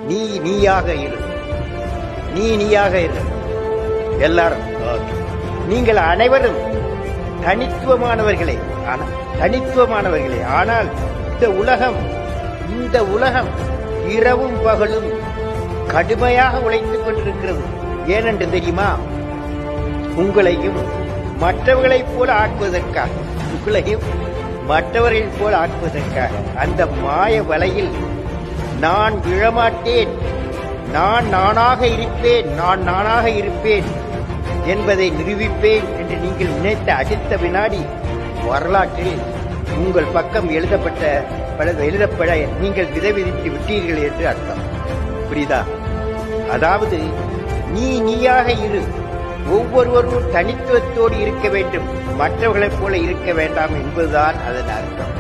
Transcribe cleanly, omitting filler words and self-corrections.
நீ நீயாக இரு, நீ நீயாக இரு. எல்லாரும் நீங்கள் அனைவரும் தனித்துவமானவர்களே, தனித்துவமானவர்களே. ஆனால் இந்த உலகம் இரவும் பகலும் கடுமையாக உழைத்துக் கொண்டிருக்கிறது. ஏனென்று தெரியுமா? உங்களையும் மற்றவர்களைப் போல ஆக்குவதற்காக, அந்த மாய வலையில் நான் விழமாட்டேன், நான் நானாக இருப்பேன் என்பதை நிரூபிப்பேன் என்று நீங்கள் நினைத்த அடுத்த வினாடி வரலாற்றில் உங்கள் பக்கம் எழுதப்பட நீங்கள் விதைவிதித்து விட்டீர்கள் என்று அர்த்தம். புரியுதா? அதாவது நீயாக இரு, ஒவ்வொருவரும் தனித்துவத்தோடு இருக்க வேண்டும், மற்றவர்களைப் போல இருக்க வேண்டாம் என்பதுதான் அதன் அர்த்தம்.